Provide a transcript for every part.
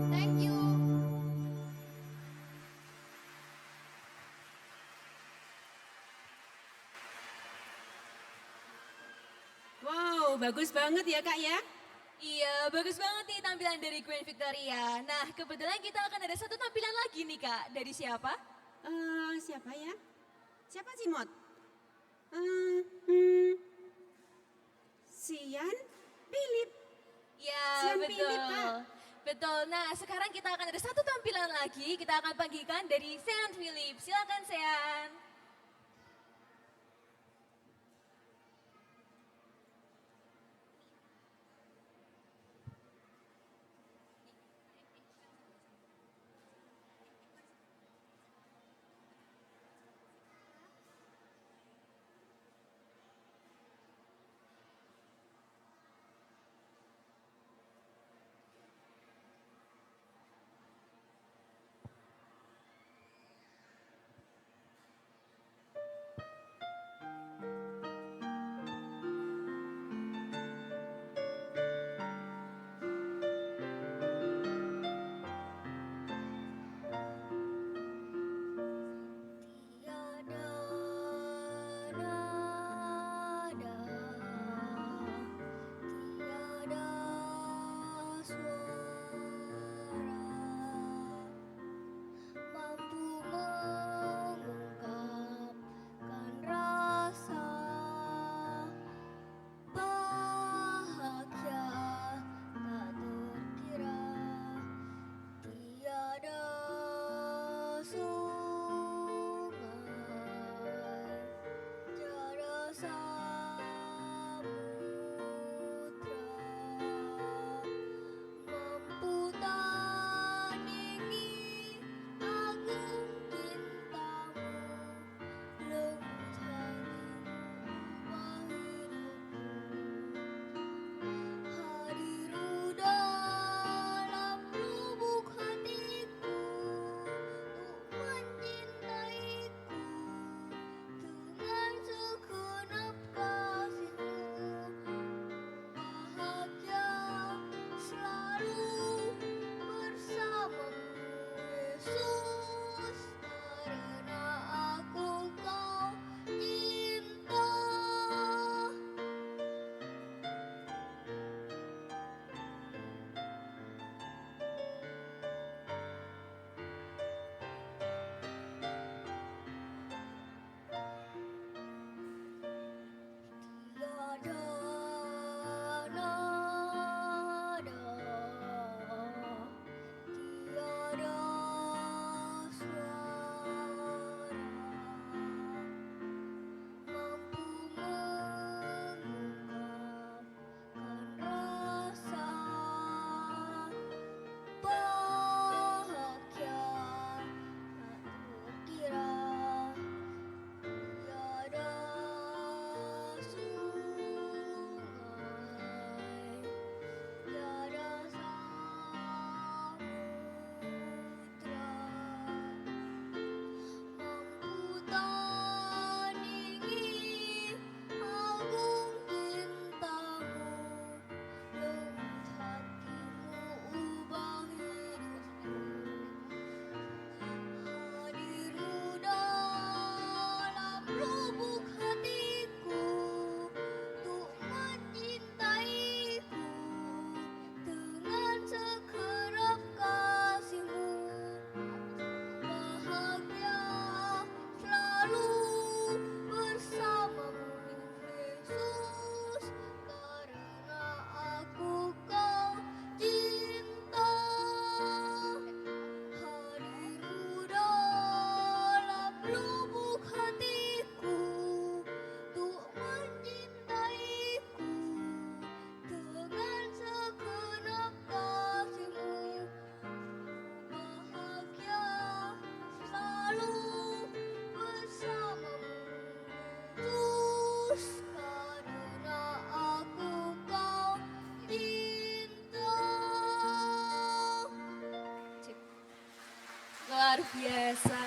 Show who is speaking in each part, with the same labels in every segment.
Speaker 1: Thank you.
Speaker 2: Wow, bagus banget ya Kak ya.
Speaker 3: Iya, bagus banget nih tampilan dari Queen Victoria. Nah, kebetulan kita akan ada satu tampilan lagi nih Kak. Dari siapa?
Speaker 2: Siapa ya? Siapa sih Mot? Eh, hmm, Sian Philip.
Speaker 3: Ya,
Speaker 2: Sian
Speaker 3: betul.
Speaker 2: Philip, Kak.
Speaker 3: Betul. Nah, sekarang kita akan ada satu tampilan lagi. Kita akan panggilkan dari Sean Philip. Silakan Sean. biasa.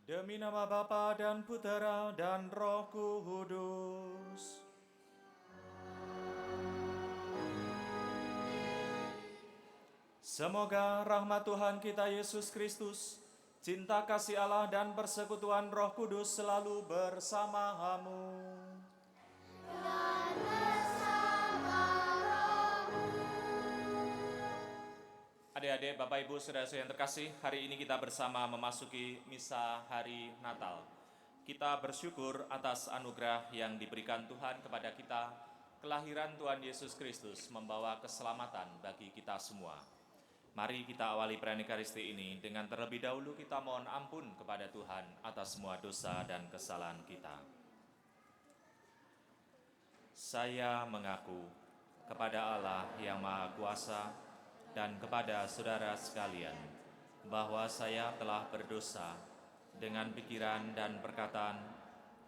Speaker 1: Demi nama Bapa dan Putera dan Roh Kudus. Semoga rahmat Tuhan kita Yesus Kristus, cinta kasih Allah dan persekutuan Roh Kudus selalu bersama-mu. Adik-adik, Bapak Ibu, Saudara-saudara yang terkasih, hari ini kita bersama memasuki misa hari Natal. Kita bersyukur atas anugerah yang diberikan Tuhan kepada kita, kelahiran Tuhan Yesus Kristus membawa keselamatan bagi kita semua. Mari kita awali perayaan Ekaristi ini dengan terlebih dahulu kita mohon ampun kepada Tuhan atas semua dosa dan kesalahan kita. Saya mengaku kepada Allah yang Maha Kuasa dan kepada saudara sekalian, bahwa saya telah berdosa dengan pikiran dan perkataan,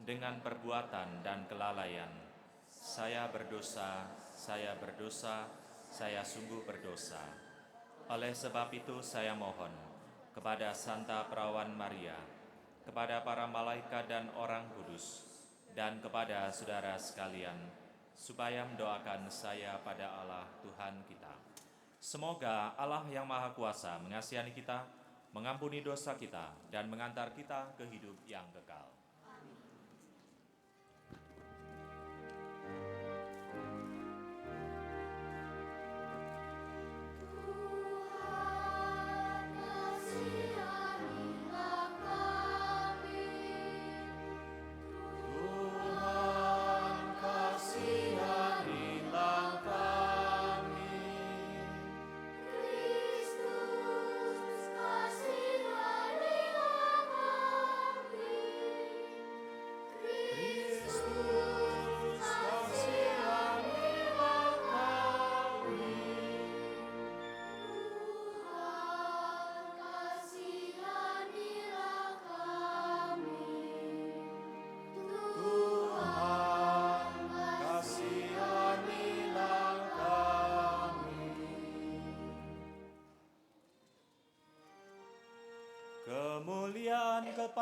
Speaker 1: dengan perbuatan dan kelalaian. Saya berdosa, saya sungguh berdosa. Oleh sebab itu saya mohon kepada Santa Perawan Maria, kepada para malaikat dan orang kudus, dan kepada saudara sekalian, supaya mendoakan saya pada Allah Tuhan kita. Semoga Allah yang Maha Kuasa mengasihani kita, mengampuni dosa kita, dan mengantar kita ke hidup yang kekal.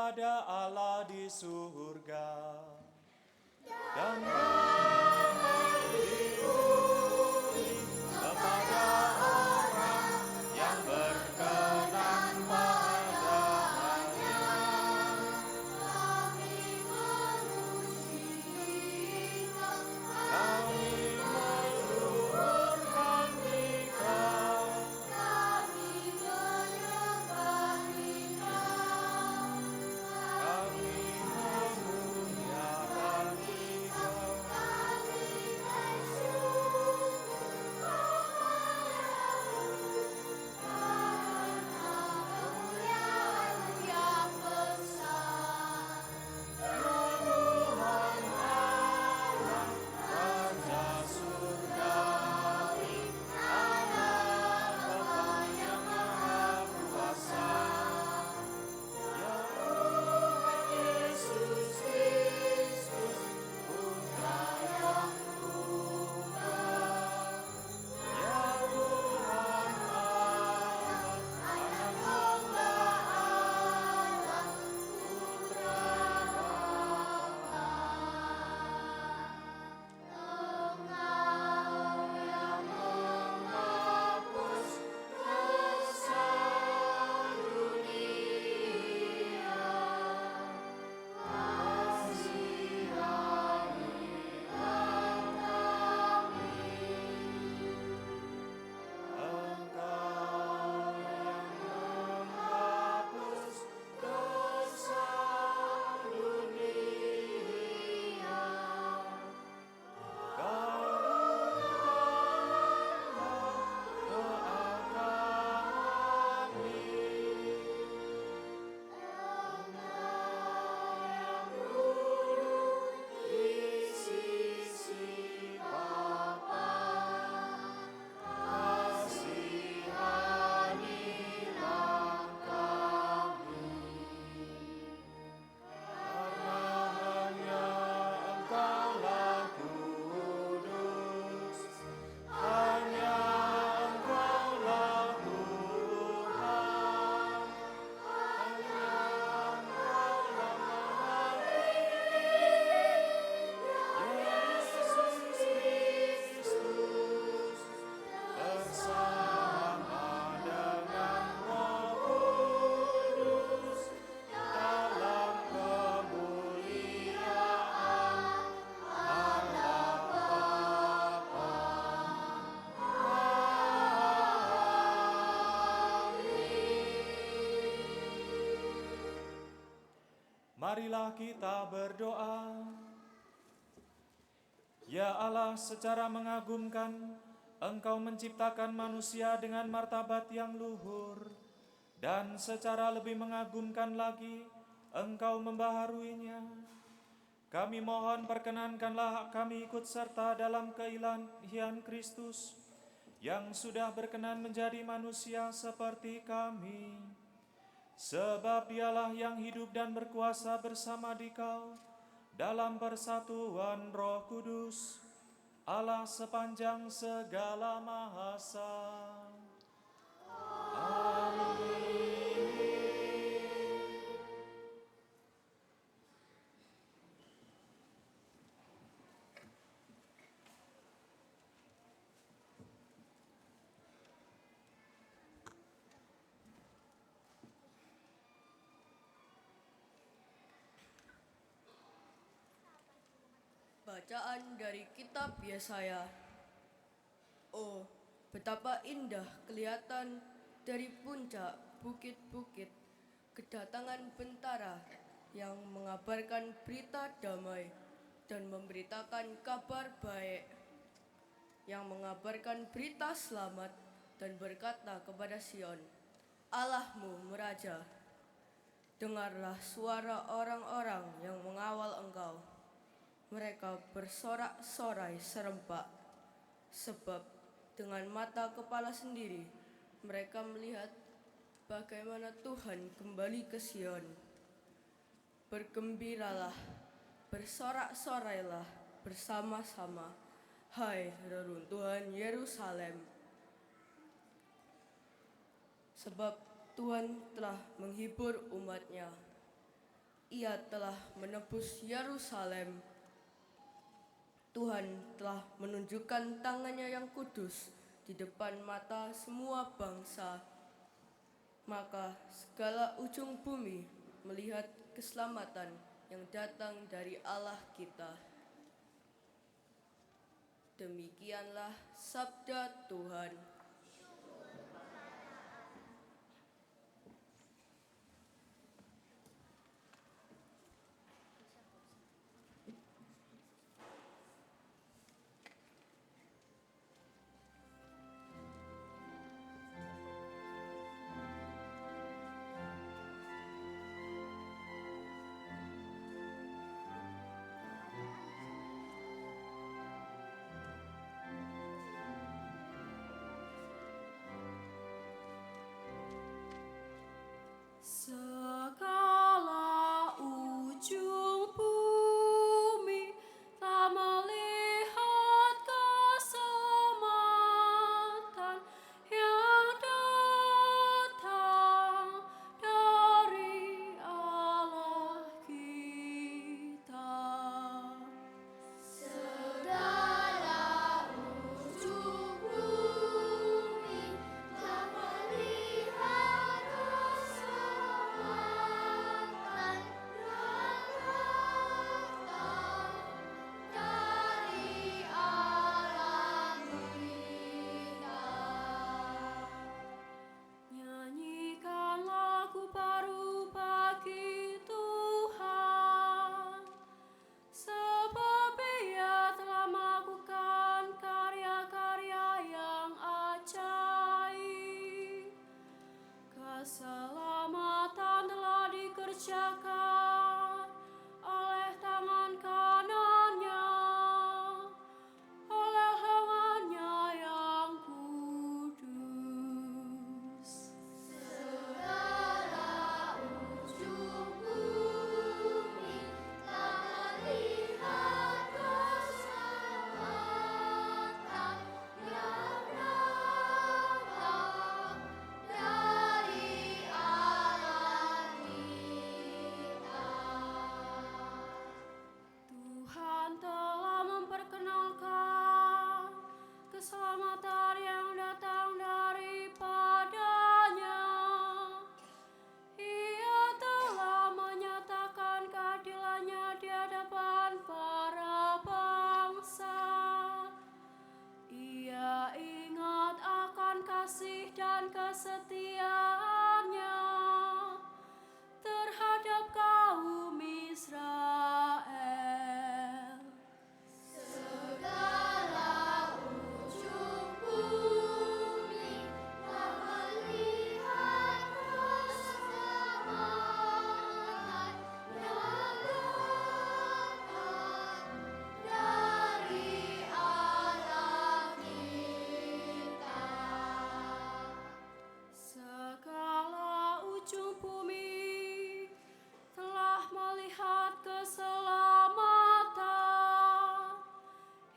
Speaker 1: kepada Allah di surga dan kepada orang yang berkenan padanya. Kami meluhurkan Dikau. Kami memuliakan Dikau. Tuhan Allah, Raja surgawi, Allah Bapa yang Maha Kuasa. Ya Tuhan Yesus Kristus, Putra yang tunggal. Ya Tuhan Allah, Anak hamba Allah, Putra menghapus dosa dunia. Kasihanilah kami. Engkau yang menghapus dosa dunia. Hanya Engkaulah Tuhan, hanya Engkaulah Maha Yesus Kristus, bersama dengan Roh Kudus, dalam kemuliaan Allah Bapa. Marilah kita berdoa. Ya Allah, secara mengagumkan, Engkau menciptakan manusia dengan martabat yang luhur, dan secara lebih mengagumkan lagi, Engkau membaharuinya. Kami mohon perkenankanlah kami ikut serta dalam keilahian Kristus, yang sudah berkenan menjadi manusia seperti kami. Sebab Dialah yang hidup dan berkuasa bersama Dikau dalam persatuan Roh Kudus, Allah sepanjang segala mahasa.
Speaker 4: Bacaan dari Kitab Yesaya. Oh, betapa indah kelihatan dari puncak bukit-bukit kedatangan bentara yang mengabarkan berita damai dan memberitakan kabar baik, yang mengabarkan berita selamat dan berkata kepada Sion, Allahmu meraja. Dengarlah suara orang-orang yang mengawal Engkau. Mereka bersorak-sorai serempak, sebab dengan mata kepala sendiri mereka melihat bagaimana Tuhan kembali ke Sion. Bergembiralah, bersorak-sorailah bersama-sama, hai reruntuhan Yerusalem. Sebab Tuhan telah menghibur umat-Nya. Ia telah menebus Yerusalem. Tuhan telah menunjukkan tangannya yang kudus di depan mata semua bangsa. Maka segala ujung bumi melihat keselamatan yang datang dari Allah kita. Demikianlah sabda Tuhan.
Speaker 5: Segala ujung bumi tak melihat keselamatan yang datang dari Allah kita.
Speaker 6: Segala ujung bumi tak melihat keselamatan yang datang dari Allah kita.
Speaker 5: Nyanyikan lagu baru bagi Tuhan, sebab Ia telah melakukan karya-karya yang ajaib. Keselamatan telah dikerjakan oleh tangan kanannya, oleh lengannya yang kudus.
Speaker 6: Segala ujung bumi tak melihat keselamatan yang datang dari Allah kita.
Speaker 5: Tuhan telah memperkenalkan keselamatan yang datang daripadanya. Ia telah menyatakan keadilannya di hadapan para bangsa. Ia ingat akan kasih dan kesetiaannya terhadap kaum Israel.
Speaker 6: Segala ujung bumi tak melihat keselamatan yang datang dari Allah kita.
Speaker 5: Segala ujung bumi telah melihat keselamatan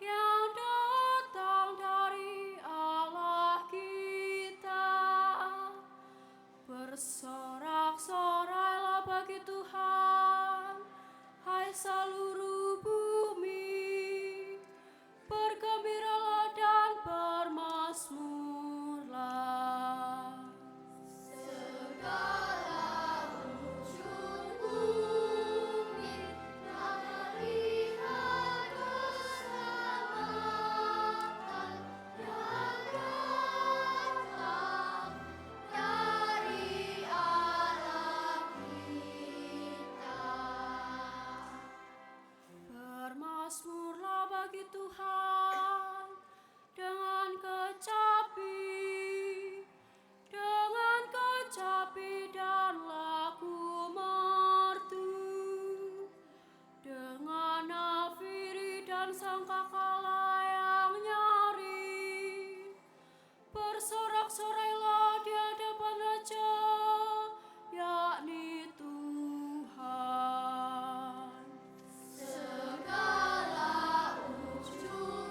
Speaker 5: yang datang dari Allah kita. Bersorak-sorailah bagi Tuhan, hai seluruh bumi. Bergembiralah dan bermazmurlah.
Speaker 6: Segala ujung bumi tak melihat keselamatan yang datang dari Allah kita.
Speaker 5: Bermazmurlah bagi Tuhan dengan kecapi dan lagu merdu, dengan nafiri dan sangkakala yang nyaring. Bersorak-sorailah di hadapan Raja, yakni Tuhan.
Speaker 6: Segala ujung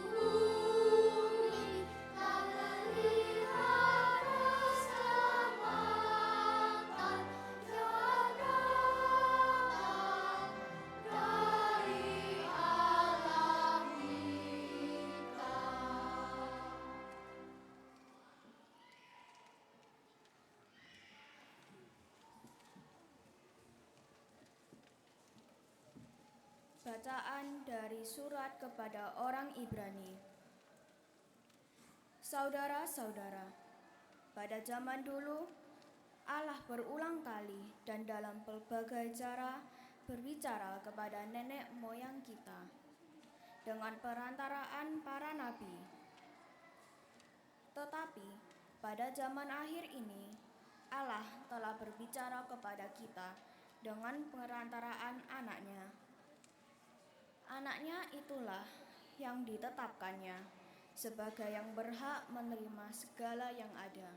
Speaker 5: Bacaan dari surat kepada orang Ibrani. Saudara-saudara, pada zaman dulu Allah berulang kali dan dalam berbagai cara berbicara kepada nenek moyang kita dengan perantaraan para nabi. Tetapi pada zaman akhir ini Allah telah berbicara kepada kita dengan perantaraan anaknya. Anaknya itulah yang ditetapkannya sebagai yang berhak menerima segala yang ada.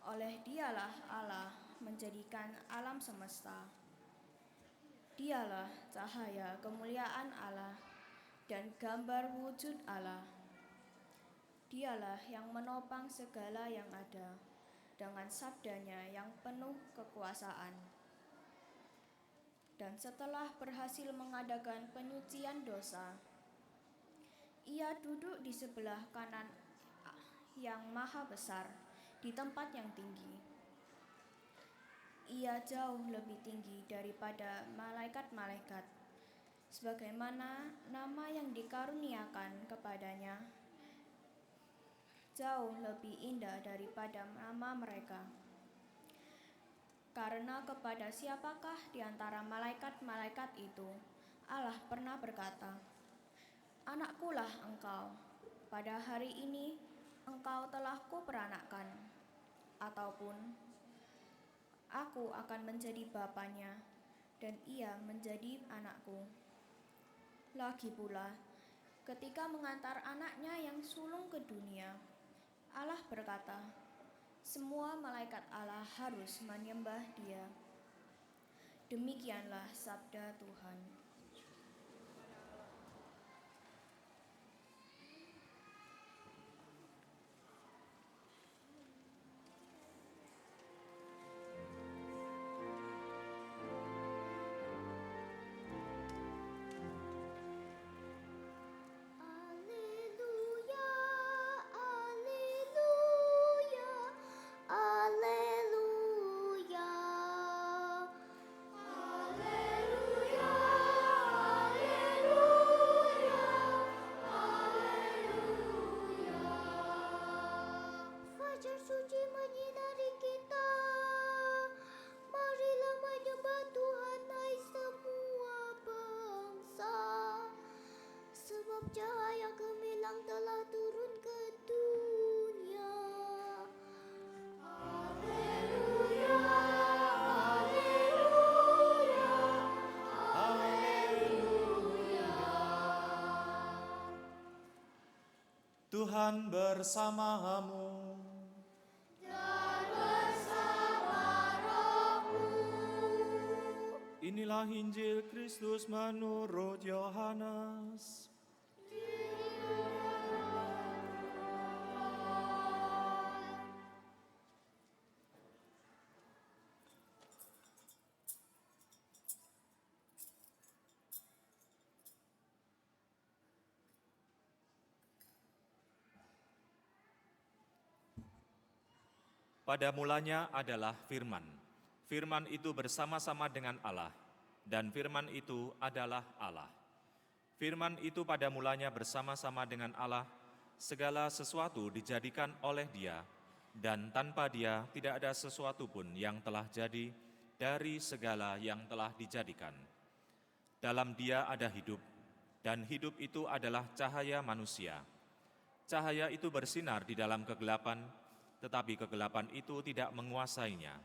Speaker 5: Oleh dialah Allah menjadikan alam semesta. Dialah cahaya kemuliaan Allah dan gambar wujud Allah. Dialah yang menopang segala yang ada dengan sabdanya yang penuh kekuasaan. Dan setelah berhasil mengadakan penyucian dosa, Ia duduk di sebelah kanan yang maha besar di tempat yang tinggi. Ia jauh lebih tinggi daripada malaikat-malaikat, sebagaimana nama yang dikaruniakan kepadanya jauh lebih indah daripada nama mereka. Karena kepada siapakah di antara malaikat-malaikat itu Allah pernah berkata, "Anakkulah engkau, pada hari ini engkau telah kuperanakkan," ataupun "Aku akan menjadi bapanya dan ia menjadi anakku." Lagi pula, ketika mengantar anaknya yang sulung ke dunia, Allah berkata, "Semua malaikat Allah harus menyembah Dia." Demikianlah sabda Tuhan.
Speaker 6: Alleluia, alleluia, alleluia. Alleluia, alleluia, alleluia. Fajar suci menyinari kita. Marilah menyembah Tuhan, hai semua bangsa. Sebab cahaya gemilang telah turun ke dunia. Alleluia, alleluia, alleluia.
Speaker 1: Tuhan bersamamu.
Speaker 6: Dan bersama rohmu.
Speaker 1: Inilah Injil Kristus menurut Yohanes. Pada mulanya adalah Firman. Firman itu bersama-sama dengan Allah, dan Firman itu adalah Allah. Firman itu pada mulanya bersama-sama dengan Allah, segala sesuatu dijadikan oleh Dia, dan tanpa Dia tidak ada sesuatu pun yang telah jadi dari segala yang telah dijadikan. Dalam Dia ada hidup, dan hidup itu adalah cahaya manusia. Cahaya itu bersinar di dalam kegelapan, tetapi kegelapan itu tidak menguasainya.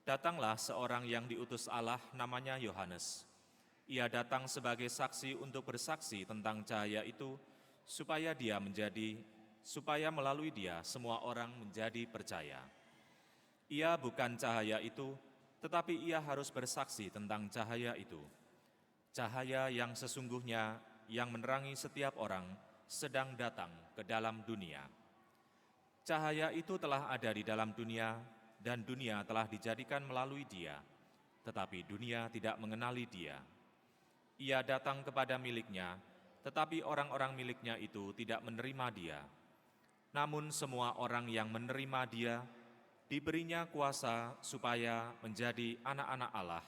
Speaker 1: Datanglah seorang yang diutus Allah, namanya Yohanes. Ia datang sebagai saksi untuk bersaksi tentang cahaya itu, supaya melalui dia semua orang menjadi percaya. Ia bukan cahaya itu, tetapi ia harus bersaksi tentang cahaya itu. Cahaya yang sesungguhnya yang menerangi setiap orang sedang datang ke dalam dunia. Cahaya itu telah ada di dalam dunia, dan dunia telah dijadikan melalui Dia, tetapi dunia tidak mengenali Dia. Ia datang kepada miliknya, tetapi orang-orang miliknya itu tidak menerima Dia. Namun semua orang yang menerima Dia, diberinya kuasa supaya menjadi anak-anak Allah,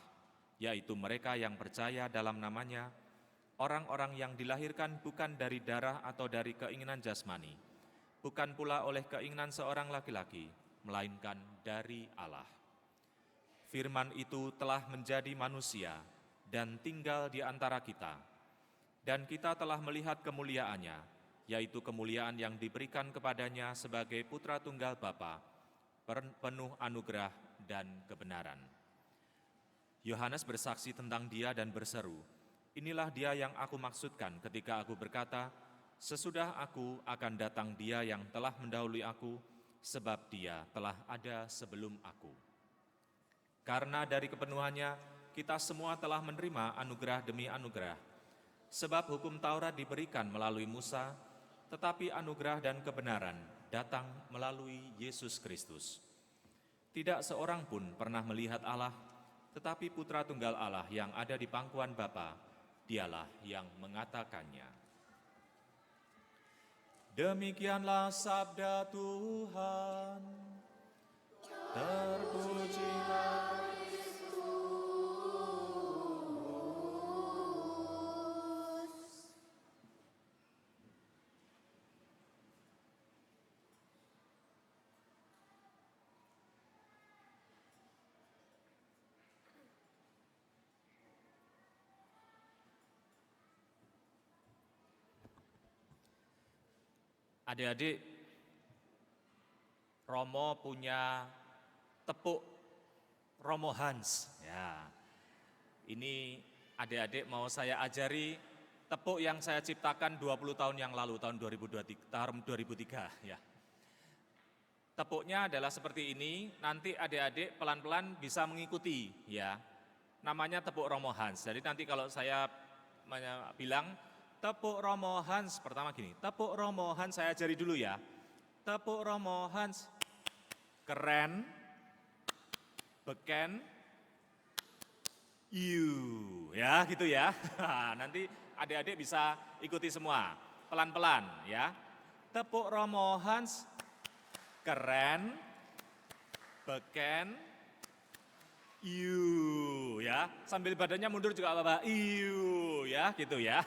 Speaker 1: yaitu mereka yang percaya dalam namanya, orang-orang yang dilahirkan bukan dari darah atau dari keinginan jasmani, bukan pula oleh keinginan seorang laki-laki, melainkan dari Allah. Firman itu telah menjadi manusia dan tinggal di antara kita, dan kita telah melihat kemuliaannya, yaitu kemuliaan yang diberikan kepadanya sebagai putra tunggal Bapa, penuh anugerah dan kebenaran. Yohanes bersaksi tentang dia dan berseru, "Inilah dia yang aku maksudkan ketika aku berkata, sesudah aku akan datang dia yang telah mendahului aku, sebab dia telah ada sebelum aku." Karena dari kepenuhannya, kita semua telah menerima anugerah demi anugerah. Sebab hukum Taurat diberikan melalui Musa, tetapi anugerah dan kebenaran datang melalui Yesus Kristus. Tidak seorang pun pernah melihat Allah, tetapi Putra Tunggal Allah yang ada di pangkuan Bapa, dialah yang mengatakannya. Demikianlah sabda Tuhan. Terpujilah adik-adik. Romo punya tepuk Romo Hans. Ya, ini adik-adik mau saya ajari tepuk yang saya ciptakan 20 tahun yang lalu, tahun 2003. Ya. Tepuknya adalah seperti ini, nanti adik-adik pelan-pelan bisa mengikuti. Ya, namanya tepuk Romo Hans. Jadi nanti kalau saya bilang tepuk Romo Hans, pertama gini, tepuk Romo Hans, saya ajari dulu ya. Tepuk Romo Hans, keren, beken, ya gitu ya. Nanti adik-adik bisa ikuti semua, pelan-pelan ya. Tepuk Romo Hans, keren, beken, ya. Sambil badannya mundur juga apa-apa, ya gitu ya.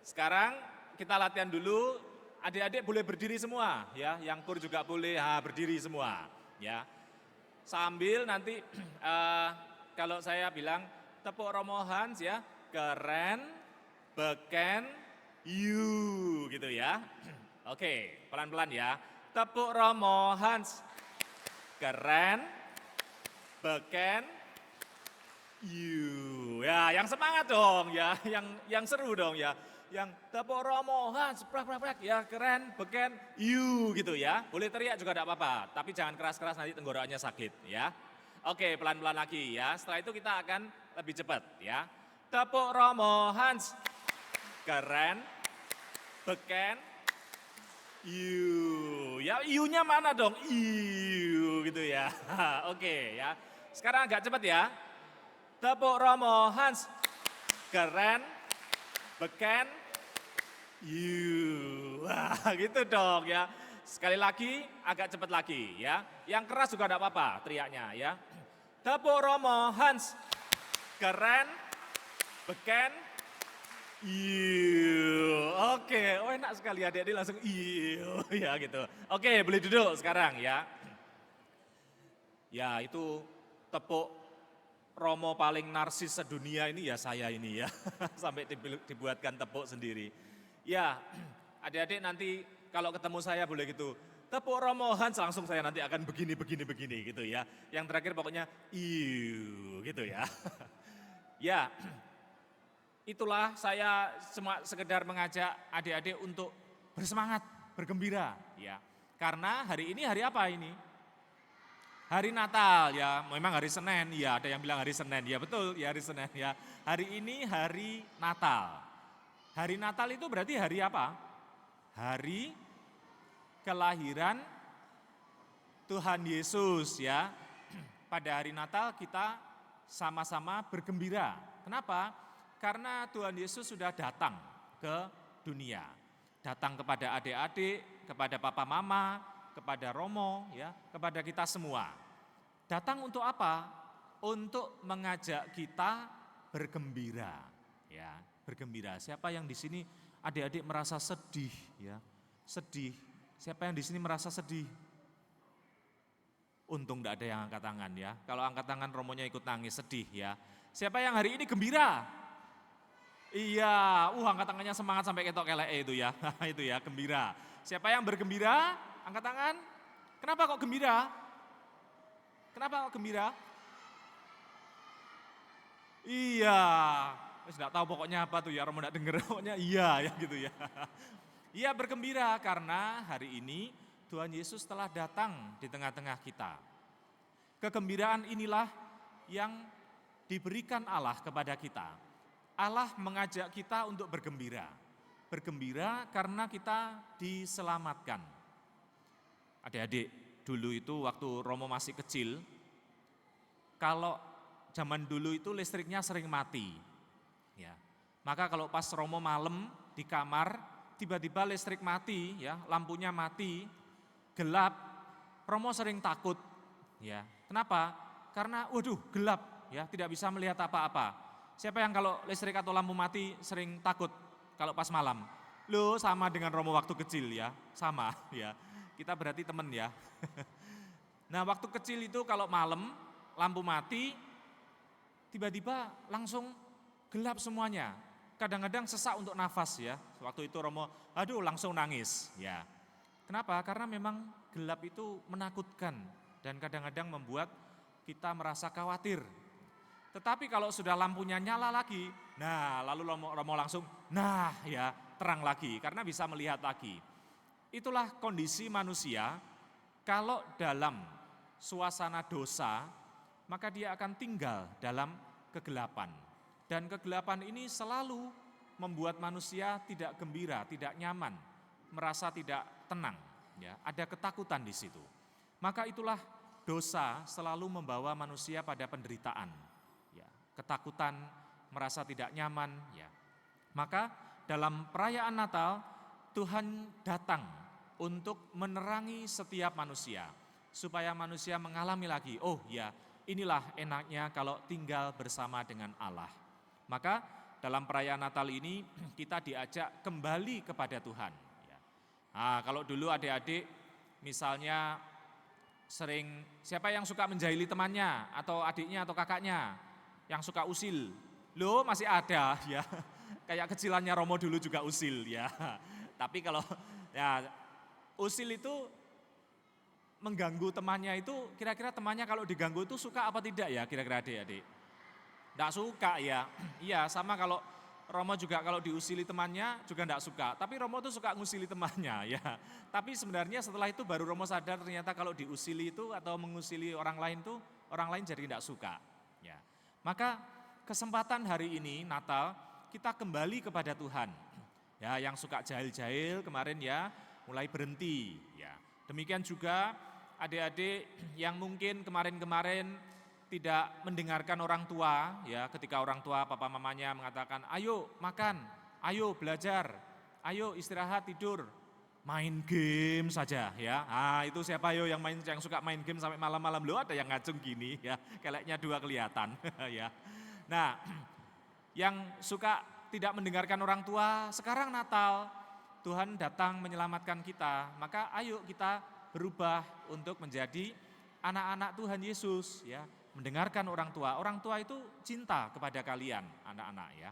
Speaker 1: Sekarang kita latihan dulu, adik-adik boleh berdiri semua ya, yang kur juga boleh berdiri semua ya. Sambil nanti kalau saya bilang tepuk Romo Hans ya, keren, beken, gitu ya. Oke, pelan-pelan ya. Tepuk Romo Hans, keren, beken, ya, yang semangat dong ya, yang seru dong ya. Yang tepuk Romo Hans, prak, ya keren, beken, gitu ya. Boleh teriak juga tidak apa-apa, tapi jangan keras-keras nanti tenggorokannya sakit ya. Oke, pelan-pelan lagi ya. Setelah itu kita akan lebih cepat ya. Tepuk Romo Hans, keren, beken, ya nya mana dong? Gitu ya. Oke ya. Sekarang agak cepat ya. Tepuk Romo Hans, keren, beken, wah gitu dong ya. Sekali lagi, agak cepat lagi ya. Yang keras juga tidak apa-apa teriaknya ya. Tepuk Romo Hans, keren, beken, oke, oh enak sekali adik-adik langsung ya gitu. Oke, boleh duduk sekarang ya. Ya itu tepuk Romo paling narsis sedunia ini ya saya ini ya. Sampai dibuatkan tepuk sendiri. Ya, adik-adik nanti kalau ketemu saya boleh gitu. Tepuk Romo Hans, langsung saya nanti akan begini gitu ya. Yang terakhir pokoknya gitu ya. Ya, itulah saya cuma sekedar mengajak adik-adik untuk bersemangat, bergembira ya. Karena hari ini hari apa ini? Hari Natal ya, memang hari Senin, ya ada yang bilang hari Senin, ya betul ya hari Senin ya. Hari ini hari Natal. Hari Natal itu berarti hari apa? Hari kelahiran Tuhan Yesus ya. Pada hari Natal kita sama-sama bergembira. Kenapa? Karena Tuhan Yesus sudah datang ke dunia. Datang kepada adik-adik, kepada papa mama, kepada Romo, ya, kepada kita semua. Datang untuk apa? untuk mengajak kita bergembira, ya, bergembira. Siapa yang di sini adik-adik merasa sedih, ya, sedih? Siapa yang di sini merasa sedih? Untung tidak ada yang angkat tangan ya. Kalau angkat tangan romonya ikut nangis, sedih ya. Siapa yang hari ini gembira? Iya, angkat tangannya semangat sampai ketok kelek itu ya. Itu ya, gembira. Siapa yang bergembira? Angkat tangan. Kenapa kok gembira? Kenapa kok gembira? Iya, wis enggak tahu pokoknya apa tuh ya, romo enggak denger pokoknya iya ya gitu ya. Iya, bergembira karena hari ini Tuhan Yesus telah datang di tengah-tengah kita. Kegembiraan inilah yang diberikan Allah kepada kita. Allah mengajak kita untuk bergembira. Bergembira karena kita diselamatkan. Adik-adik, dulu itu waktu Romo masih kecil, kalau zaman dulu itu listriknya sering mati. Ya. Maka kalau pas Romo malam di kamar, tiba-tiba listrik mati, ya, lampunya mati, gelap, Romo sering takut. Ya. Kenapa? Karena waduh gelap, ya, tidak bisa melihat apa-apa. Siapa yang kalau listrik atau lampu mati sering takut kalau pas malam? Loh, sama dengan Romo waktu kecil ya, sama ya. Kita berarti teman ya. Nah, waktu kecil itu kalau malam lampu mati, tiba-tiba langsung gelap semuanya. Kadang-kadang sesak untuk nafas ya. Waktu itu Romo, aduh langsung nangis ya. Kenapa? Karena memang gelap itu menakutkan dan kadang-kadang membuat kita merasa khawatir. Tetapi kalau sudah lampunya nyala lagi, nah lalu Romo langsung, nah ya terang lagi karena bisa melihat lagi. Itulah kondisi manusia kalau dalam suasana dosa, maka dia akan tinggal dalam kegelapan. Dan kegelapan ini selalu membuat manusia tidak gembira, tidak nyaman, merasa tidak tenang. Ya, ada ketakutan di situ. Maka itulah dosa selalu membawa manusia pada penderitaan. Ya, ketakutan, merasa tidak nyaman. Ya. Maka dalam perayaan Natal, Tuhan datang untuk menerangi setiap manusia. Supaya manusia mengalami lagi, oh ya inilah enaknya kalau tinggal bersama dengan Allah. Maka dalam perayaan Natal ini kita diajak kembali kepada Tuhan. Nah, kalau dulu adik-adik misalnya sering, siapa yang suka menjahili temannya atau adiknya atau kakaknya yang suka usil? Loh masih ada ya, kayak kecilannya Romo dulu juga usil ya. Tapi kalau ya usil itu mengganggu temannya itu, kira-kira temannya kalau diganggu itu suka apa tidak ya kira-kira adik-adik? Tidak suka ya, iya sama kalau Romo juga kalau diusili temannya juga tidak suka, tapi Romo tuh suka ngusili temannya ya. Tapi sebenarnya setelah itu baru Romo sadar ternyata kalau diusili itu atau mengusili orang lain tuh, orang lain jadi tidak suka. Ya. Maka kesempatan hari ini Natal kita kembali kepada Tuhan. Ya, yang suka jahil-jahil kemarin ya mulai berhenti. Ya. Demikian juga adik-adik yang mungkin kemarin-kemarin tidak mendengarkan orang tua, ya ketika orang tua papa mamanya mengatakan, ayo makan, ayo belajar, ayo istirahat tidur, main game saja ya. Ah itu siapa yo yang suka main game sampai malam-malam, lo ada yang ngacung gini ya, keleknya dua kelihatan ya. Nah, yang suka tidak mendengarkan orang tua, sekarang Natal Tuhan datang menyelamatkan kita, maka ayo kita berubah untuk menjadi anak-anak Tuhan Yesus ya. Mendengarkan orang tua. Orang tua itu cinta kepada kalian, anak-anak ya.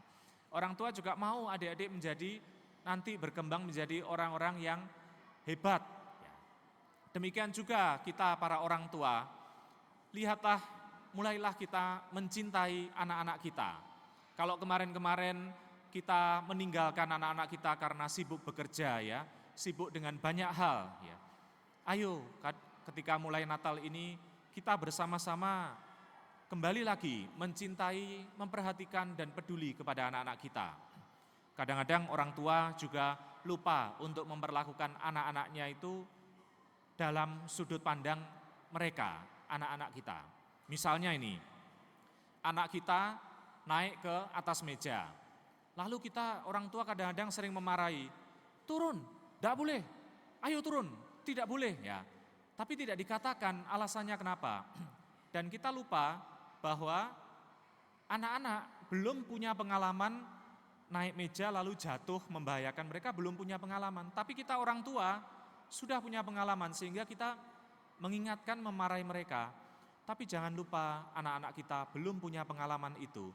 Speaker 1: Orang tua juga mau adik-adik menjadi nanti berkembang menjadi orang-orang yang hebat. Ya. Demikian juga kita para orang tua, lihatlah, mulailah kita mencintai anak-anak kita. Kalau kemarin-kemarin kita meninggalkan anak-anak kita karena sibuk bekerja ya, sibuk dengan banyak hal ya. Ayo ketika mulai Natal ini kita bersama-sama kembali lagi mencintai, memperhatikan dan peduli kepada anak-anak kita. Kadang-kadang orang tua juga lupa untuk memperlakukan anak-anaknya itu dalam sudut pandang mereka, anak-anak kita. Misalnya ini, anak kita naik ke atas meja, lalu kita orang tua kadang-kadang sering memarahi, turun, tidak boleh, ayo turun, tidak boleh ya. Tapi tidak dikatakan alasannya kenapa. Dan kita lupa bahwa anak-anak belum punya pengalaman naik meja lalu jatuh membahayakan, mereka belum punya pengalaman. Tapi kita orang tua sudah punya pengalaman sehingga kita mengingatkan, memarahi mereka. Tapi jangan lupa anak-anak kita belum punya pengalaman itu.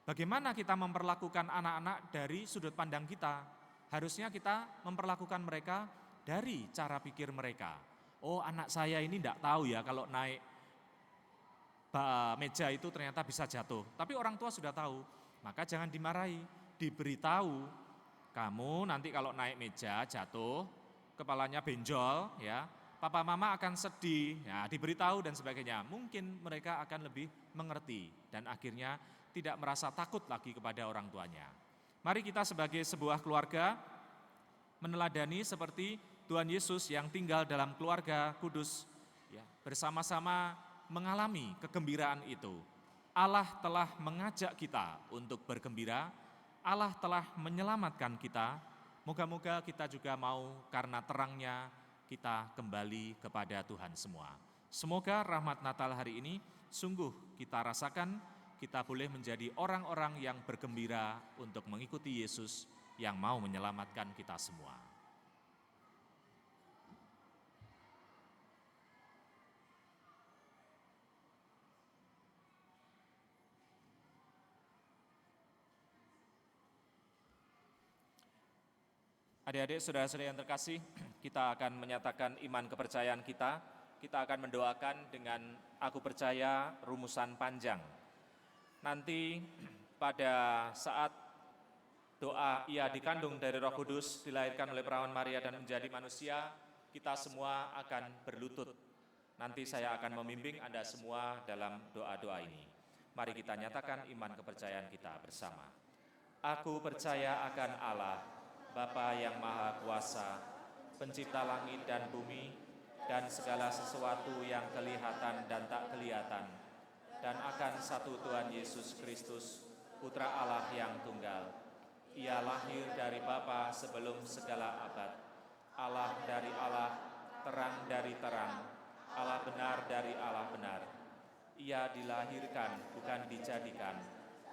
Speaker 1: Bagaimana kita memperlakukan anak-anak dari sudut pandang kita? Harusnya kita memperlakukan mereka dari cara pikir mereka. Oh, anak saya ini tidak tahu ya kalau naik meja itu ternyata bisa jatuh. Tapi orang tua sudah tahu, maka jangan dimarahi, diberitahu. Kamu nanti kalau naik meja jatuh, kepalanya benjol, ya, papa mama akan sedih, ya, diberitahu dan sebagainya. Mungkin mereka akan lebih mengerti dan akhirnya tidak merasa takut lagi kepada orang tuanya. Mari kita sebagai sebuah keluarga meneladani seperti Tuhan Yesus yang tinggal dalam keluarga kudus, ya, bersama-sama mengalami kegembiraan itu. Allah telah mengajak kita untuk bergembira, Allah telah menyelamatkan kita. Moga-moga kita juga mau karena terangnya kita kembali kepada Tuhan semua. Semoga rahmat Natal hari ini sungguh kita rasakan, kita boleh menjadi orang-orang yang bergembira untuk mengikuti Yesus yang mau menyelamatkan kita semua. Adik-adik, saudara-saudara yang terkasih, kita akan menyatakan iman kepercayaan kita. Kita akan mendoakan dengan aku percaya rumusan panjang. Nanti pada saat doa ia dikandung dari Roh Kudus, dilahirkan oleh perawan Maria dan menjadi manusia, kita semua akan berlutut. Nanti saya akan membimbing Anda semua dalam doa-doa ini. Mari kita nyatakan iman kepercayaan kita bersama. Aku percaya akan Allah, Bapa yang Maha Kuasa, pencipta langit dan bumi, dan segala sesuatu yang kelihatan dan tak kelihatan, dan akan satu Tuhan Yesus Kristus, Putra Allah yang tunggal. Ia lahir dari Bapa sebelum segala abad, Allah dari Allah, terang dari terang, Allah benar dari Allah benar. Ia dilahirkan, bukan dijadikan,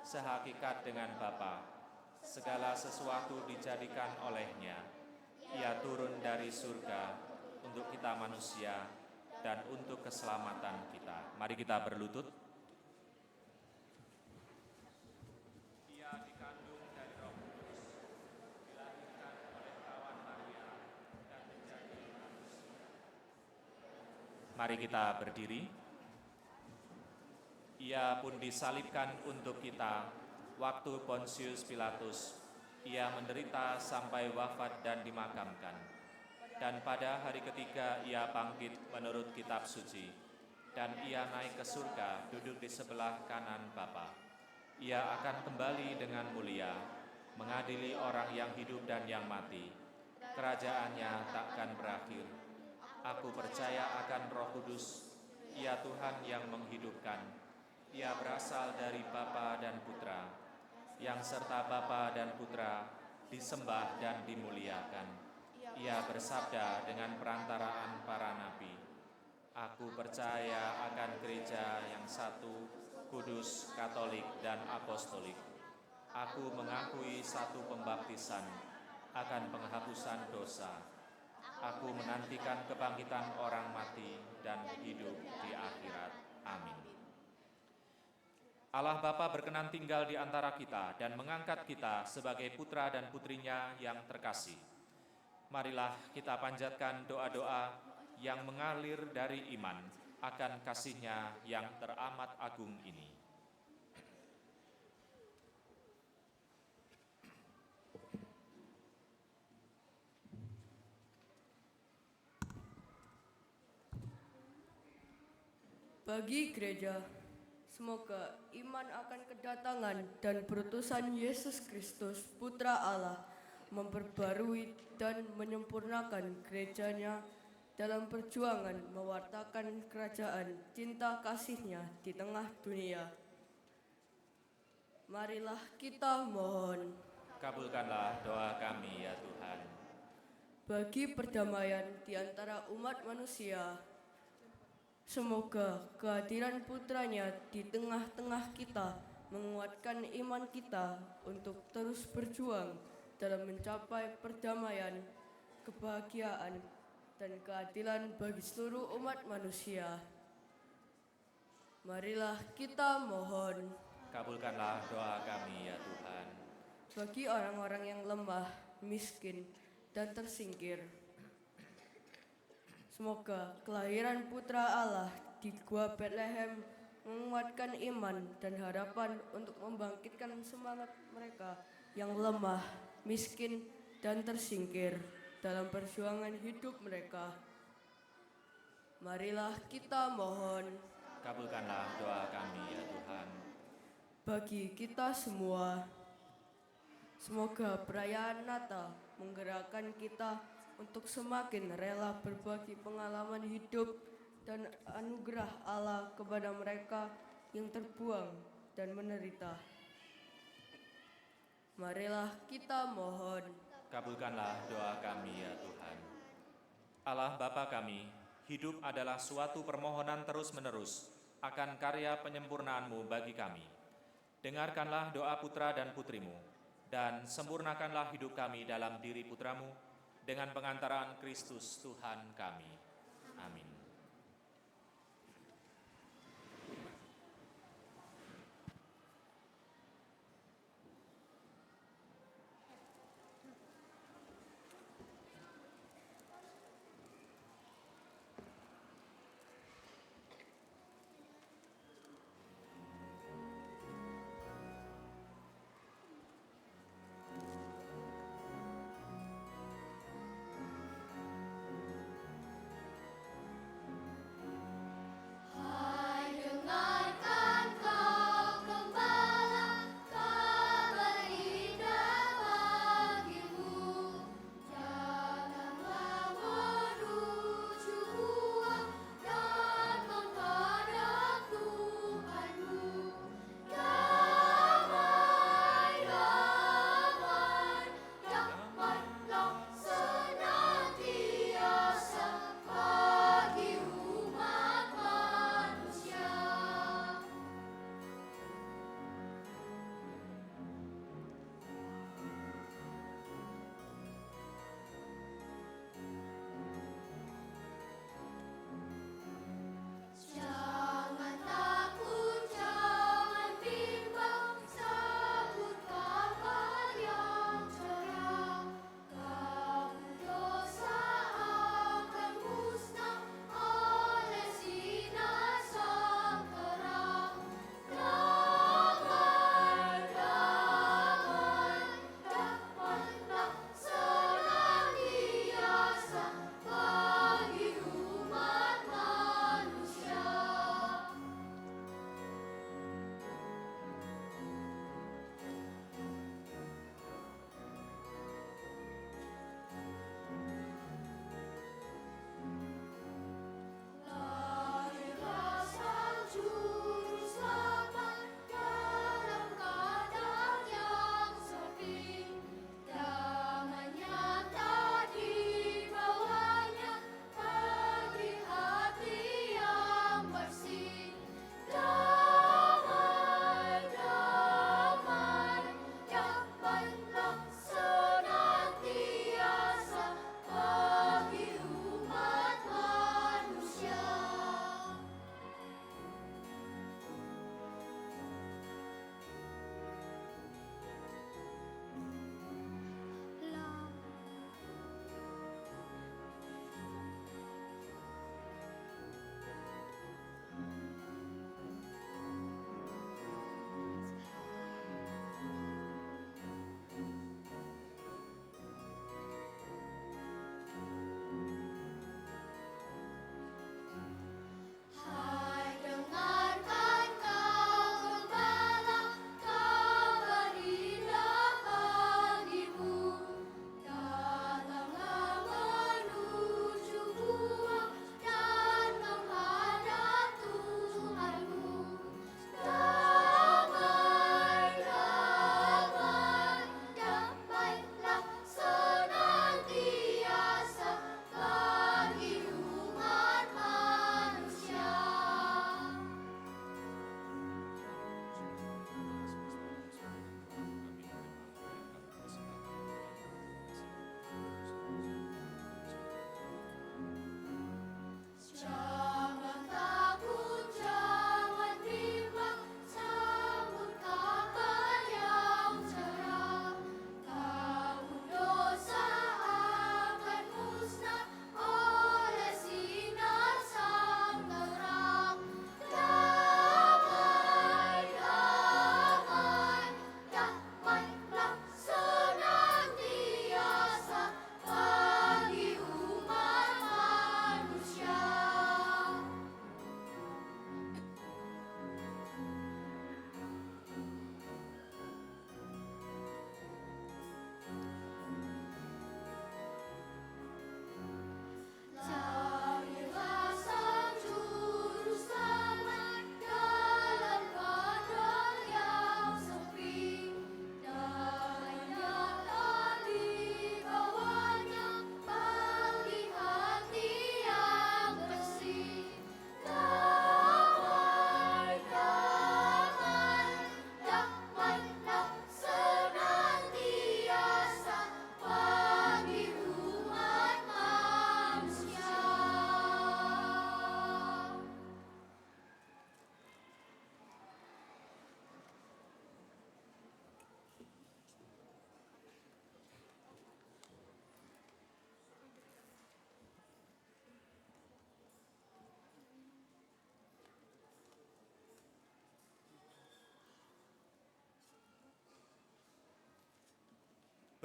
Speaker 1: sehakikat dengan Bapa. Segala sesuatu dijadikan olehnya. Ia turun dari surga untuk kita manusia dan untuk keselamatan kita. Mari kita berlutut. Ia dikandung dari Roh Kudus, dilahirkan oleh perawan Maria dan menjadi manusia. Mari kita berdiri. Ia pun disalibkan untuk kita. Waktu Pontius Pilatus, ia menderita sampai wafat dan dimakamkan. Dan pada hari ketiga ia bangkit menurut kitab suci. Dan ia naik ke surga, duduk di sebelah kanan Bapa. Ia akan kembali dengan mulia, mengadili orang yang hidup dan yang mati. Kerajaannya takkan berakhir. Aku percaya akan Roh Kudus, ia Tuhan yang menghidupkan. Ia berasal dari Bapa dan Putra, yang serta Bapa dan Putra disembah dan dimuliakan. Ia bersabda dengan perantaraan para nabi. Aku percaya akan gereja yang satu, kudus, katolik, dan apostolik. Aku mengakui satu pembaptisan akan penghapusan dosa. Aku menantikan kebangkitan orang mati dan hidup di akhirat. Amin. Allah Bapa berkenan tinggal di antara kita dan mengangkat kita sebagai putra dan putrinya yang terkasih. Marilah kita panjatkan doa-doa yang mengalir dari iman akan kasih-Nya yang teramat agung ini.
Speaker 4: Bagi gereja, semoga iman akan kedatangan dan berutusan Yesus Kristus, Putra Allah, memperbarui dan menyempurnakan gerejanya dalam perjuangan mewartakan kerajaan cinta kasih-Nya di tengah dunia. Marilah kita mohon.
Speaker 1: Kabulkanlah doa kami ya Tuhan.
Speaker 4: Bagi perdamaian di antara umat manusia, Semoga kehadiran putranya di tengah-tengah kita menguatkan iman kita untuk terus berjuang dalam mencapai perdamaian, kebahagiaan, dan keadilan bagi seluruh umat manusia. Marilah kita mohon
Speaker 1: Kabulkanlah doa kami ya Tuhan.
Speaker 4: bagi orang-orang yang lemah, miskin, dan tersingkir. Semoga kelahiran Putra Allah di Gua Bethlehem menguatkan iman dan harapan untuk membangkitkan semangat mereka yang lemah, miskin, dan tersingkir dalam perjuangan hidup mereka. Marilah kita mohon
Speaker 1: Kabulkanlah doa kami ya Tuhan.
Speaker 4: bagi kita semua. Semoga perayaan Natal menggerakkan kita untuk semakin rela berbagi pengalaman hidup dan anugerah Allah kepada mereka yang terbuang dan menderita. Marilah kita mohon
Speaker 1: Kabulkanlah doa kami ya Tuhan. Allah Bapa kami, hidup adalah suatu permohonan terus-menerus akan karya penyempurnaan-Mu bagi kami. Dengarkanlah doa putra dan putrimu, dan sempurnakanlah hidup kami dalam diri putramu, dengan pengantaraan Kristus Tuhan kami. Amin.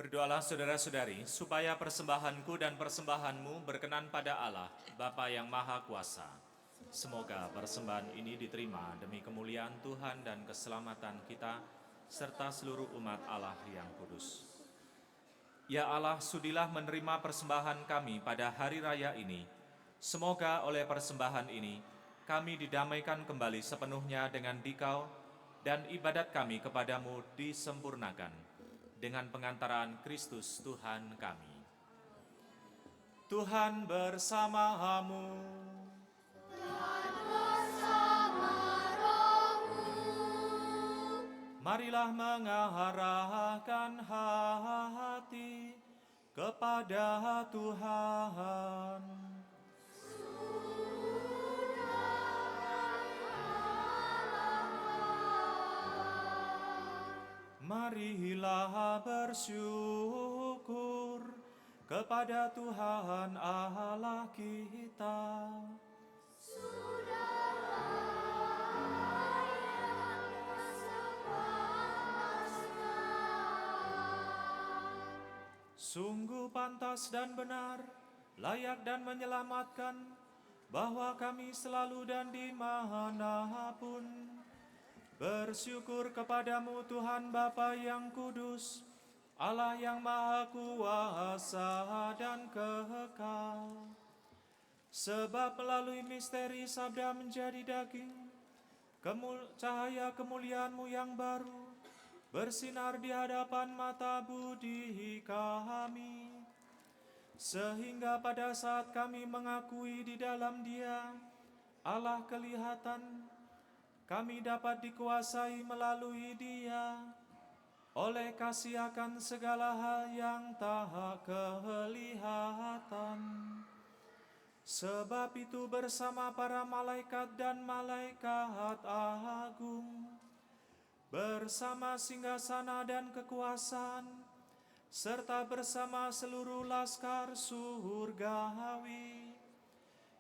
Speaker 1: Berdoalah saudara-saudari, supaya persembahanku dan persembahanmu berkenan pada Allah, Bapa yang Maha Kuasa. Semoga persembahan ini diterima demi kemuliaan Tuhan dan keselamatan kita, serta seluruh umat Allah yang kudus. Ya Allah, sudilah menerima persembahan kami pada hari raya ini. Semoga oleh persembahan ini, kami didamaikan kembali sepenuhnya dengan Dikau, dan ibadat kami kepadamu disempurnakan dengan pengantaran Kristus Tuhan kami. Tuhan bersamamu. Marilah mengarahkan hati kepada Tuhan. Marilah bersyukur kepada Tuhan Allah kita. Sungguh pantas dan benar, layak dan menyelamatkan, bahwa kami selalu dan dimanapun bersyukur kepadamu Tuhan Bapa yang kudus, Allah yang Maha Kuasa dan kekal. Sebab melalui misteri sabda menjadi daging, cahaya kemuliaan-Mu yang baru bersinar di hadapan mata budi kami, sehingga pada saat kami mengakui di dalam Dia Allah kelihatan, kami dapat dikuasai melalui Dia oleh kasih akan segala hal yang tak kelihatan. Sebab itu bersama para malaikat dan malaikat agung, bersama singgasana dan kekuasaan, serta bersama seluruh laskar surgawi,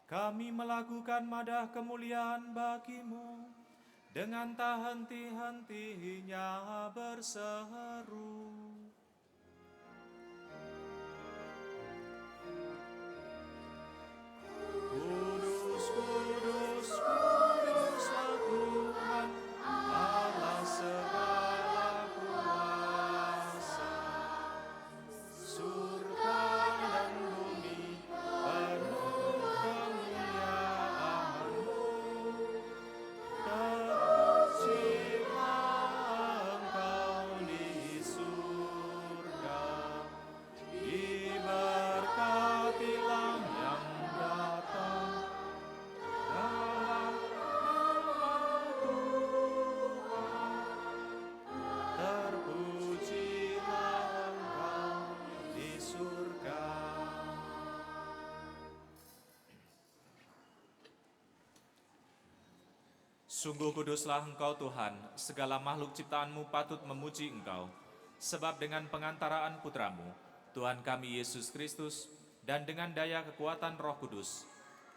Speaker 1: kami melakukan madah kemuliaan bagi-Mu dengan tak henti-hentinya berseru. Kudus, kudus, kuduslah Tuhan, Allah segala kuasa. Surga dan bumi penuh kemuliaan-Mu. Terpujilah Engkau di surga, diberkatilah yang datang dalam nama Tuhan. Terpujilah Engkau di surga. Sungguh kuduslah Engkau Tuhan, segala makhluk ciptaan-Mu patut memuji Engkau. Sebab dengan pengantaraan Putra-Mu, Tuhan kami Yesus Kristus, dan dengan daya kekuatan Roh Kudus,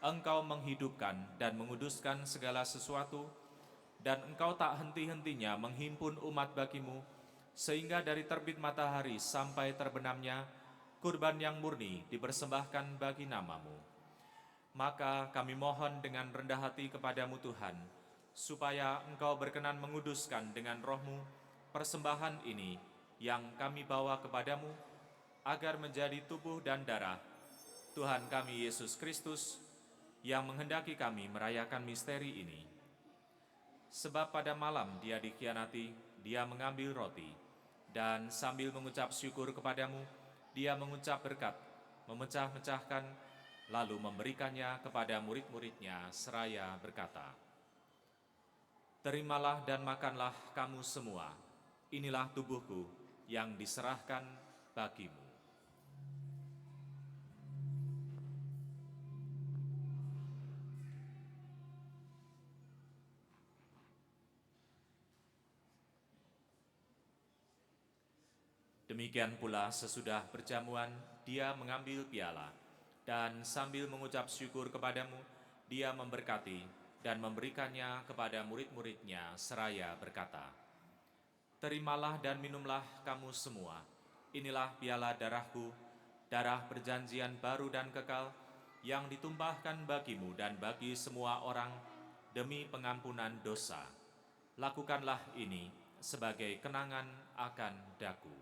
Speaker 1: Engkau menghidupkan dan menguduskan segala sesuatu, dan Engkau tak henti-hentinya menghimpun umat bagi-Mu, sehingga dari terbit matahari sampai terbenamnya, kurban yang murni dipersembahkan bagi nama-Mu. Maka kami mohon dengan rendah hati kepadamu Tuhan, supaya Engkau berkenan menguduskan dengan Roh-Mu persembahan ini yang kami bawa kepadamu, agar menjadi tubuh dan darah Tuhan kami Yesus Kristus, yang menghendaki kami merayakan misteri ini. Sebab pada malam Dia dikhianati, Dia mengambil roti, dan sambil mengucap syukur kepadamu, Dia mengucap berkat, memecah-mecahkan, lalu memberikannya kepada murid-muridnya seraya berkata, "Terimalah dan makanlah kamu semua, inilah tubuhku yang diserahkan bagimu." Demikian pula sesudah perjamuan, Dia mengambil piala, dan sambil mengucap syukur kepadamu, Dia memberkati dan memberikannya kepada murid-muridnya seraya berkata, "Terimalah dan minumlah kamu semua, Inilah piala darahku, darah perjanjian baru dan kekal, yang ditumpahkan bagimu dan bagi semua orang demi pengampunan dosa. Lakukanlah ini sebagai kenangan akan daku.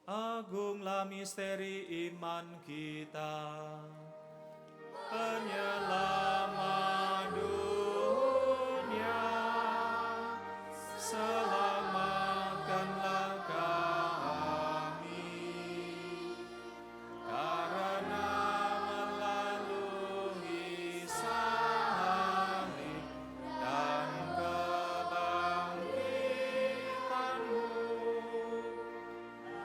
Speaker 1: Agunglah misteri iman kita, penyelamat dunia, selamatkanlah kami, karena melalui salib dan kebangkitan-Mu,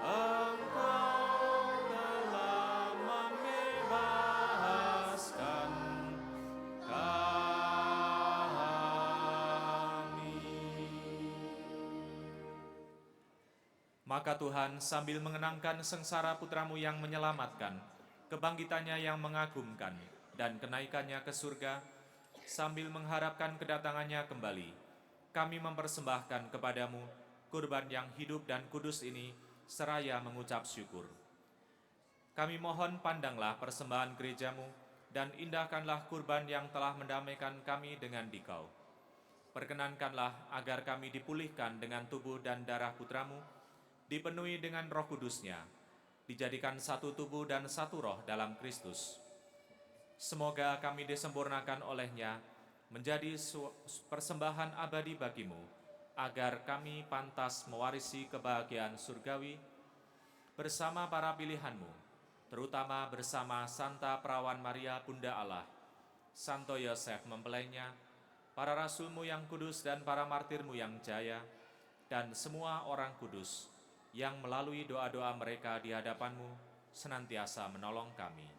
Speaker 1: Engkau telah membebaskan kami. Maka Tuhan sambil mengenangkan sengsara putra-Mu yang menyelamatkan, kebangkitannya yang mengagumkan, dan kenaikannya ke surga, sambil mengharapkan kedatangannya kembali, kami mempersembahkan kepadamu kurban yang hidup dan kudus ini, seraya mengucap syukur. Kami mohon pandanglah persembahan gereja-Mu, dan indahkanlah kurban yang telah mendamaikan kami dengan Dikau. Perkenankanlah agar kami dipulihkan dengan tubuh dan darah putra-Mu, dipenuhi dengan Roh Kudus-Nya, dijadikan satu tubuh dan satu roh dalam Kristus. Semoga kami disempurnakan oleh-Nya menjadi persembahan abadi bagi-Mu, agar kami pantas mewarisi kebahagiaan surgawi bersama para pilihan-Mu, terutama bersama Santa Perawan Maria Bunda Allah, Santo Yosef mempelainya, para rasul-Mu yang kudus dan para martir-Mu yang jaya, dan semua orang kudus yang melalui doa-doa mereka di hadapan-Mu senantiasa menolong kami.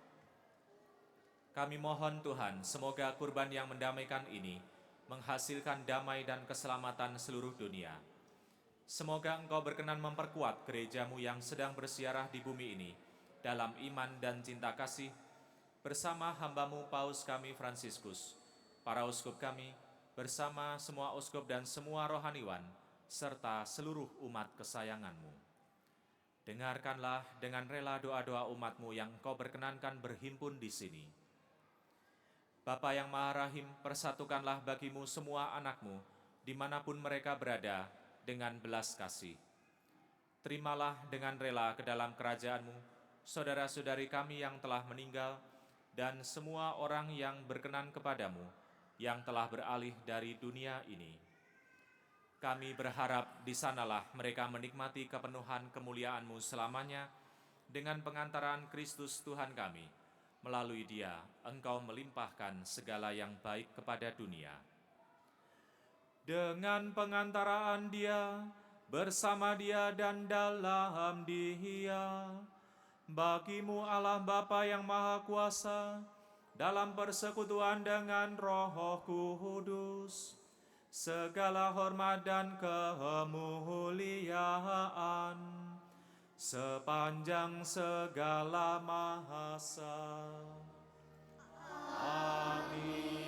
Speaker 1: Kami mohon Tuhan, semoga kurban yang mendamaikan ini menghasilkan damai dan keselamatan seluruh dunia. Semoga Engkau berkenan memperkuat gereja-Mu yang sedang bersiarah di bumi ini dalam iman dan cinta kasih, bersama hamba-Mu Paus kami Fransiskus, para uskup kami, bersama semua uskup dan semua rohaniwan, serta seluruh umat kesayangan-Mu. Dengarkanlah dengan rela doa-doa umat-Mu yang Engkau berkenankan berhimpun di sini. Bapa yang Maha Rahim, persatukanlah bagi-Mu semua anak-Mu, dimanapun mereka berada, dengan belas kasih. Terimalah dengan rela ke dalam kerajaan-Mu, saudara-saudari kami yang telah meninggal, dan semua orang yang berkenan kepadamu, yang telah beralih dari dunia ini. Kami berharap di sanalah mereka menikmati kepenuhan kemuliaan-Mu selamanya, dengan pengantaran Kristus Tuhan kami. Melalui Dia, Engkau melimpahkan segala yang baik kepada dunia. Dengan pengantaraan Dia, bersama Dia dan dalam Dia, bagi-Mu Allah Bapa yang Maha Kuasa, dalam persekutuan dengan Roh Kudus, segala hormat dan kemuliaan sepanjang segala masa. Amin.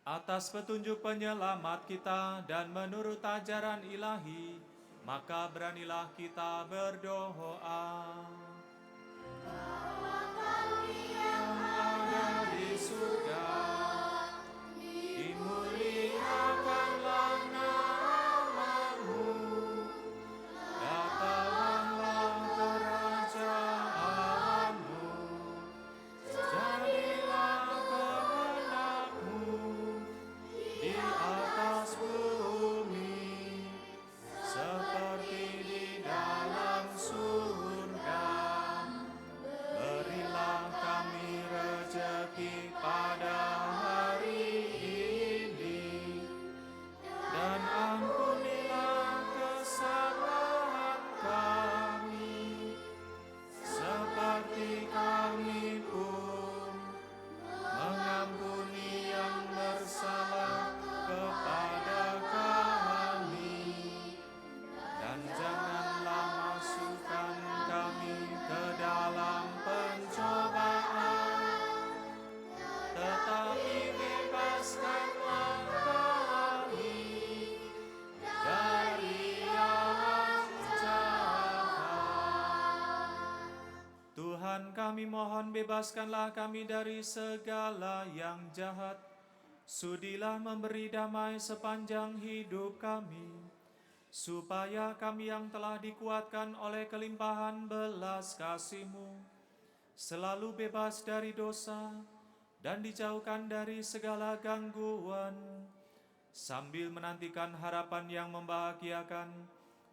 Speaker 1: Atas petunjuk penyelamat kita dan menurut ajaran ilahi, maka beranilah kita berdoa. Di surga, dimuliakanlah nama-Mu, datanglah kerajaan-Mu, jadilah kehendak-Mu di atas bumi, seperti di dalam surga. Berilah kami rezeki pada hari ini, dan ampunilah kesalahan kami, seperti kami pun kumohon bebaskanlah kami dari segala yang jahat. Sudilah memberi damai sepanjang hidup kami, supaya kami yang telah dikuatkan oleh kelimpahan belas kasih-Mu, selalu bebas dari dosa dan dijauhkan dari segala gangguan, sambil menantikan harapan yang membahagiakan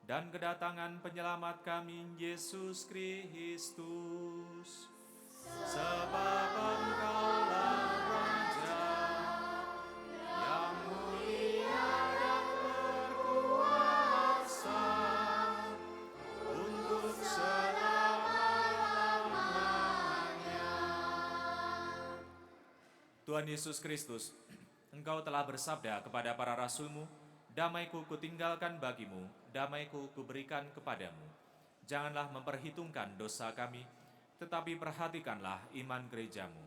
Speaker 1: dan kedatangan penyelamat kami, Yesus Kristus. Sebab Engkaulah Raja yang mulia dan berkuasa untuk selama-lamanya. Tuhan Yesus Kristus, Engkau telah bersabda kepada para rasul-Mu, damai-Ku kutinggalkan bagimu, damai-Ku kuberikan kepadamu. Janganlah memperhitungkan dosa kami, tetapi perhatikanlah iman gereja-Mu.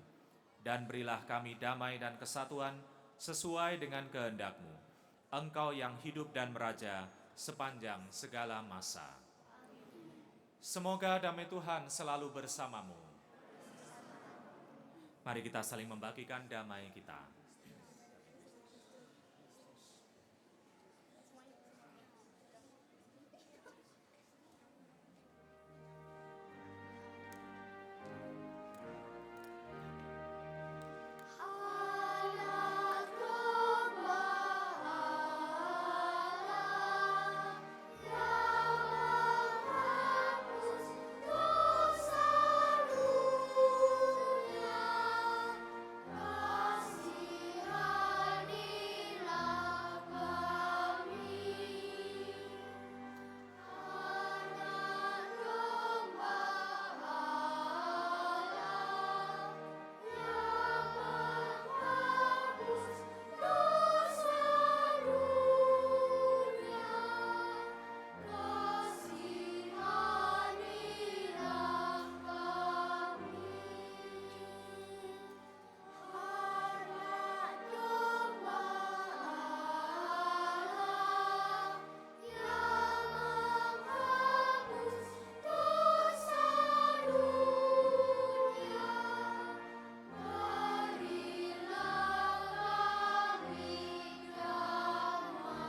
Speaker 1: Dan berilah kami damai dan kesatuan sesuai dengan kehendak-Mu. Engkau yang hidup dan meraja sepanjang segala masa. Semoga damai Tuhan selalu bersamamu. Mari kita saling membagikan damai kita.
Speaker 6: Anak domba Allah yang menghapus dosa dunia, kasihanilah kami. Anak domba Allah yang menghapus dosa dunia, kasihanilah kami. Anak domba Allah yang menghapus dosa dunia, berilah kami damai.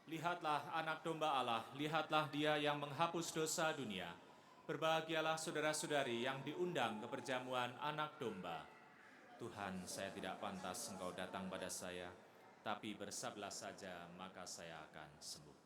Speaker 1: Lihatlah anak domba Allah, lihatlah dia yang menghapus dosa dunia. Berbahagialah saudara-saudari yang diundang ke perjamuan anak domba. Tuhan, saya tidak pantas Engkau datang pada saya, tapi bersabdalah saja maka saya akan sembuh.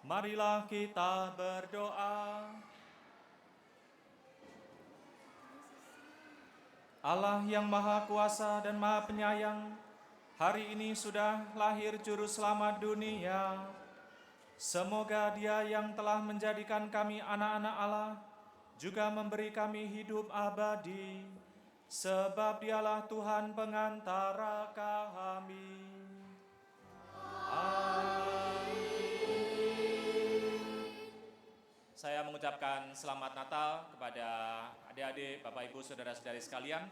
Speaker 1: Marilah kita berdoa. Allah yang Maha Kuasa dan Maha Penyayang, hari ini sudah lahir Juru Selamat dunia. Semoga Dia yang telah menjadikan kami anak-anak Allah juga memberi kami hidup abadi, sebab Dialah Tuhan pengantara kami. Saya mengucapkan selamat Natal kepada adik-adik, Bapak Ibu, Saudara-saudari sekalian.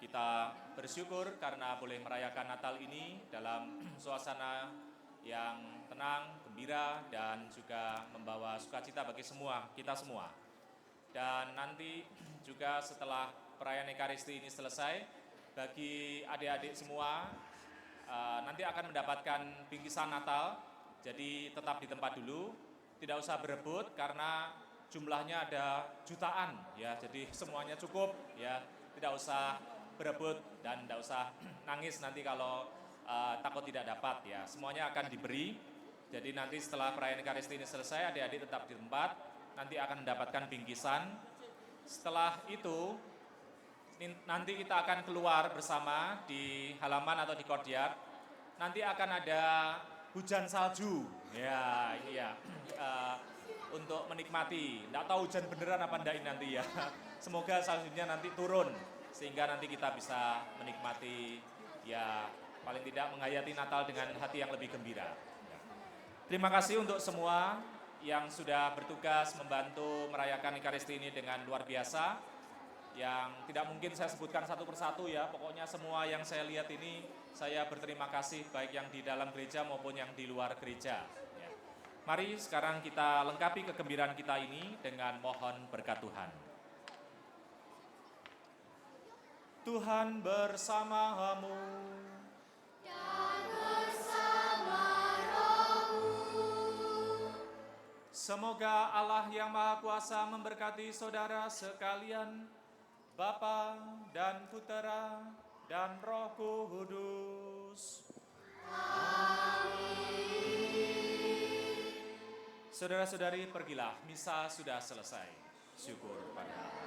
Speaker 1: Kita bersyukur karena boleh merayakan Natal ini dalam suasana yang tenang, gembira, dan juga membawa sukacita bagi kita semua. Dan nanti juga setelah perayaan Ekaristi ini selesai, bagi adik-adik semua nanti akan mendapatkan bingkisan Natal. Jadi tetap di tempat dulu. Tidak usah berebut karena jumlahnya ada jutaan ya, jadi semuanya cukup ya, tidak usah berebut dan tidak usah nangis nanti kalau takut tidak dapat ya, semuanya akan diberi. Jadi nanti setelah perayaan Ekaristi ini selesai, adik-adik tetap di tempat, nanti akan mendapatkan bingkisan. Setelah itu nanti kita akan keluar bersama di halaman atau di courtyard. Nanti akan ada hujan salju, ya ini ya, untuk menikmati. Nggak tahu hujan beneran apa enggak ini nanti ya. Semoga saljunya nanti turun, sehingga nanti kita bisa menikmati, ya paling tidak menghayati Natal dengan hati yang lebih gembira. Terima kasih untuk semua yang sudah bertugas membantu merayakan Ekaristi ini dengan luar biasa. Yang tidak mungkin saya sebutkan satu persatu ya, pokoknya semua yang saya lihat ini saya berterima kasih baik yang di dalam gereja maupun yang di luar gereja. Ya. Mari sekarang kita lengkapi kegembiraan kita ini dengan mohon berkat Tuhan. Tuhan bersamamu.
Speaker 6: Dan bersama rohmu.
Speaker 1: Semoga Allah yang Maha Kuasa memberkati saudara sekalian, Bapa dan Putera dan Roh Kudus. Saudara-saudari, pergilah, misa sudah selesai. Syukur pada Allah.